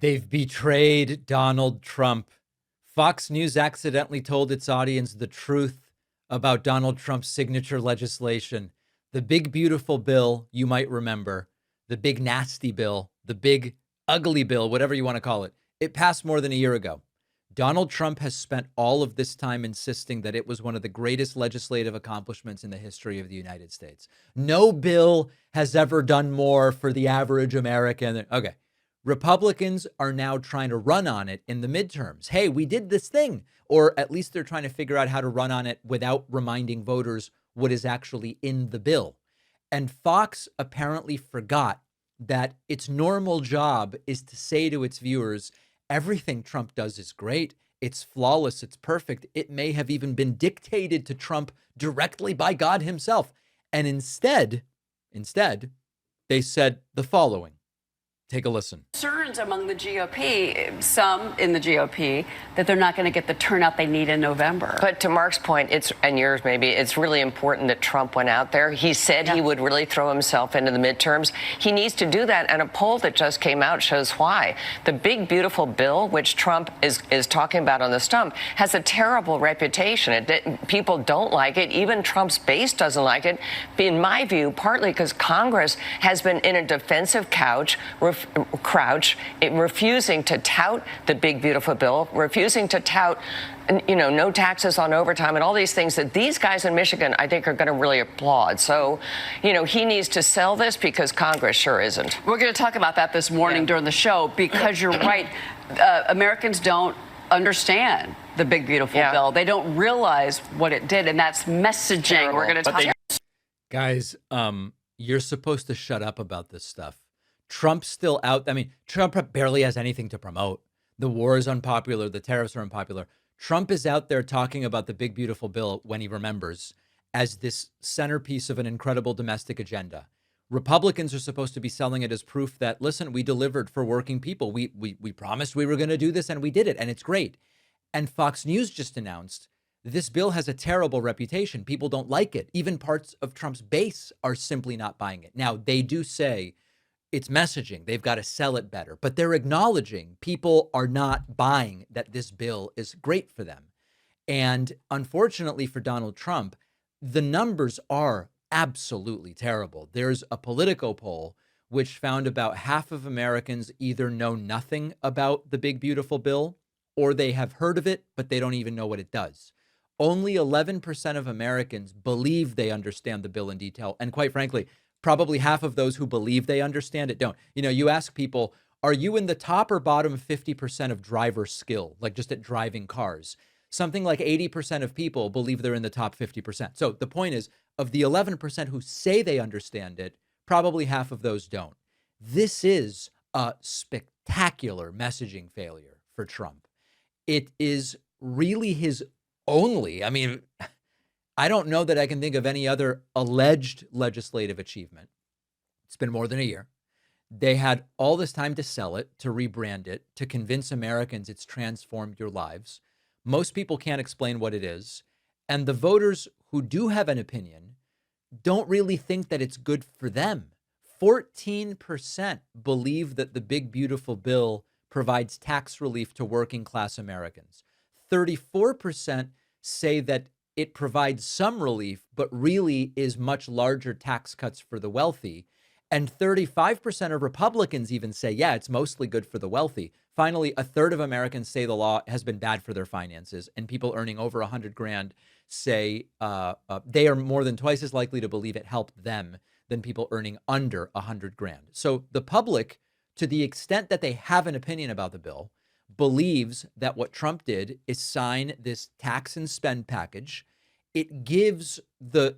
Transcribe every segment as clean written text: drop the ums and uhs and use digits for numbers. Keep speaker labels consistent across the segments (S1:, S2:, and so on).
S1: They've betrayed Donald Trump. Fox News accidentally told its audience the truth about Donald Trump's signature legislation. The big, beautiful bill, you might remember, the big, nasty bill, the big, ugly bill, whatever you want to call it. It passed more than a year ago. Donald Trump has spent all of this time insisting that it was one of the greatest legislative accomplishments in the history of the United States. No bill has ever done more for the average American. Okay. Republicans are now trying to run on it in the midterms. Hey, we did this thing. Or at least they're trying to figure out how to run on it without reminding voters what is actually in the bill. And Fox apparently forgot that its normal job is to say to its viewers, everything Trump does is great. It's flawless. It's perfect. It may have even been dictated to Trump directly by God himself. And instead, they said the following. Take a listen.
S2: Concerns among the GOP, some in the GOP, that they're not going to get the turnout they need in November.
S3: But to Mark's point, and yours maybe, it's really important that Trump went out there. He said he would really throw himself into the midterms. He needs to do that, and a poll that just came out shows why. The big, beautiful bill, which Trump is talking about on the stump, has a terrible reputation. People don't like it. Even Trump's base doesn't like it. In my view, partly because Congress has been in a defensive crouch, refusing to tout the big, beautiful bill, refusing to tout, no taxes on overtime and all these things that these guys in Michigan, I think, are going to really applaud. So, he needs to sell this because Congress sure isn't.
S2: We're going to talk about that this morning during the show because you're right. Americans don't understand the big, beautiful bill. They don't realize what it did, and that's messaging.
S3: Terrible.
S2: We're going to talk about.
S1: Guys, you're supposed to shut up about this stuff. Trump's still out. I mean, Trump barely has anything to promote. The war is unpopular. The tariffs are unpopular. Trump is out there talking about the big, beautiful bill when he remembers as this centerpiece of an incredible domestic agenda. Republicans are supposed to be selling it as proof that, listen, we delivered for working people. We promised we were going to do this and we did it. And it's great. And Fox News just announced this bill has a terrible reputation. People don't like it. Even parts of Trump's base are simply not buying it. Now, they do say it's messaging. They've got to sell it better, but they're acknowledging people are not buying that this bill is great for them. And unfortunately for Donald Trump, the numbers are absolutely terrible. There's a Politico poll which found about half of Americans either know nothing about the big, beautiful bill or they have heard of it, but they don't even know what it does. Only 11% of Americans believe they understand the bill in detail. And quite frankly, probably half of those who believe they understand it don't. You ask people, are you in the top or bottom 50% of driver skill, like just at driving cars? Something like 80% of people believe they're in the top 50%. So the point is, of the 11% who say they understand it, probably half of those don't. This is a spectacular messaging failure for Trump. It is really his only, I don't know that I can think of any other alleged legislative achievement. It's been more than a year. They had all this time to sell it, to rebrand it, to convince Americans it's transformed your lives. Most people can't explain what it is. And the voters who do have an opinion don't really think that it's good for them. 14% believe that the big, beautiful bill provides tax relief to working class Americans. 34% say that it provides some relief, but really is much larger tax cuts for the wealthy. And 35% of Republicans even say, yeah, it's mostly good for the wealthy. Finally, a third of Americans say the law has been bad for their finances. And people earning over 100 grand say they are more than twice as likely to believe it helped them than people earning under 100 grand. So the public, to the extent that they have an opinion about the bill, believes that what Trump did is sign this tax and spend package. It gives the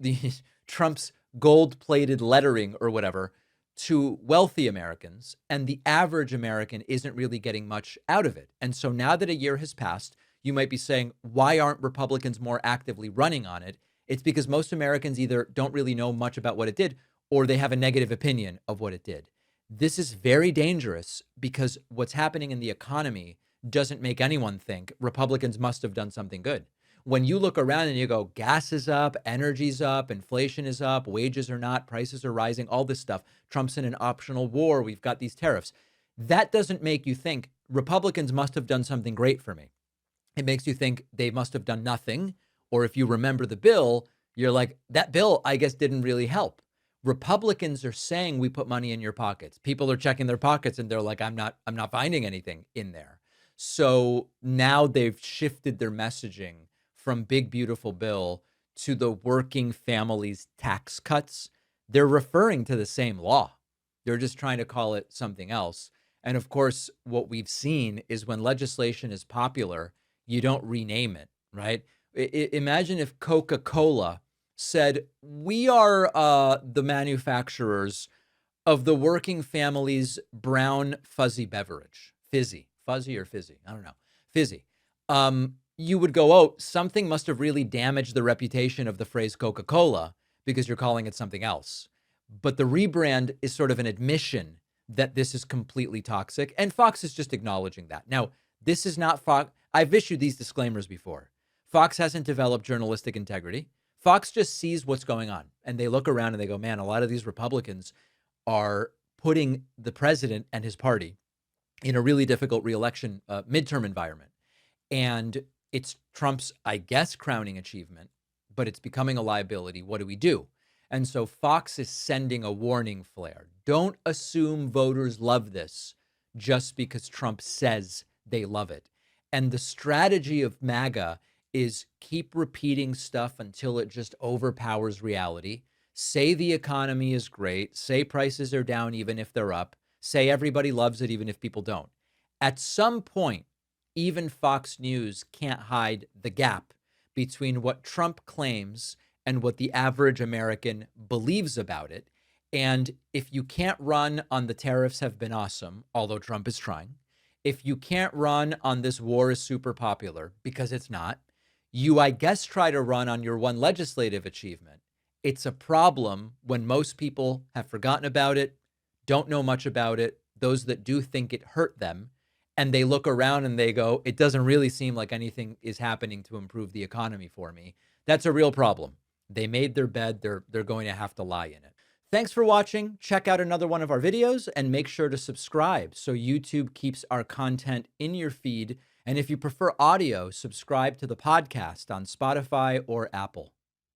S1: Trump's gold-plated lettering or whatever to wealthy Americans, and the average American isn't really getting much out of it. And so now that a year has passed, you might be saying, why aren't Republicans more actively running on it? It's because most Americans either don't really know much about what it did, or they have a negative opinion of what it did. This is very dangerous because what's happening in the economy doesn't make anyone think Republicans must have done something good. When you look around and you go, gas is up, energy's up, inflation is up, wages are not, prices are rising, all this stuff. Trump's in an optional war. We've got these tariffs. That doesn't make you think Republicans must have done something great for me. It makes you think they must have done nothing. Or if you remember the bill, you're like, that bill, I guess, didn't really help. Republicans are saying we put money in your pockets. People are checking their pockets and they're like, I'm not finding anything in there. So now they've shifted their messaging from big, beautiful bill to the working families tax cuts. They're referring to the same law. They're just trying to call it something else. And of course, what we've seen is when legislation is popular, you don't rename it, right? Imagine if Coca-Cola said, we are the manufacturers of the working family's brown fuzzy beverage. Fuzzy or fizzy? I don't know. Fizzy. You would go, oh, something must have really damaged the reputation of the phrase Coca-Cola because you're calling it something else. But the rebrand is sort of an admission that this is completely toxic. And Fox is just acknowledging that. Now, this is not Fox. I've issued these disclaimers before. Fox hasn't developed journalistic integrity. Fox just sees what's going on. And they look around and they go, man, a lot of these Republicans are putting the president and his party in a really difficult reelection midterm environment. And it's Trump's, I guess, crowning achievement, but it's becoming a liability. What do we do? And so Fox is sending a warning flare. Don't assume voters love this just because Trump says they love it. And the strategy of MAGA is keep repeating stuff until it just overpowers reality. Say the economy is great. Say prices are down even if they're up. Say everybody loves it even if people don't. At some point, even Fox News can't hide the gap between what Trump claims and what the average American believes about it. And if you can't run on the tariffs have been awesome, although Trump is trying, if you can't run on this war is super popular, because it's not, you, I guess, try to run on your one legislative achievement. It's a problem when most people have forgotten about it, don't know much about it, those that do think it hurt them, and they look around and they go, it doesn't really seem like anything is happening to improve the economy for me. That's a real problem. They made their bed, they're going to have to lie in it. Thanks for watching. Check out another one of our videos and make sure to subscribe so YouTube keeps our content in your feed. And if you prefer audio, subscribe to the podcast on Spotify or Apple.